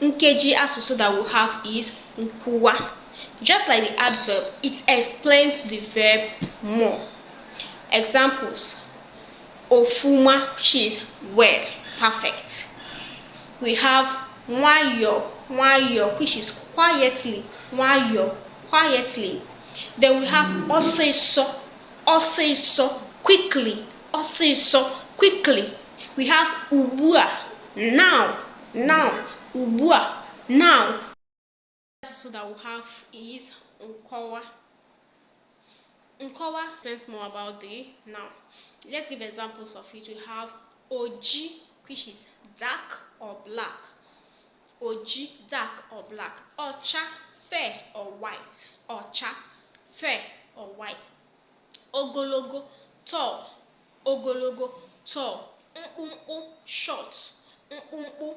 Nkeji asusu that we have is nkwuwa. Just like the adverb, it explains the verb more. Examples: ofuma, which is well, perfect. We have nwayo, which is quietly, nwayo, quietly. Then we have osiso, quickly, quickly. We have ubua, now, ubua, now. So that we have is nkwuwa. Nkwuwa explains more about the noun. Let's give examples of it. We have oji, which is dark or black. Oji, dark or black. Ocha, fair or white. Ocha, fair or white. Ogologo, tall. Ogologo, tall. Mkpumkpu, short. Mkpumkpu,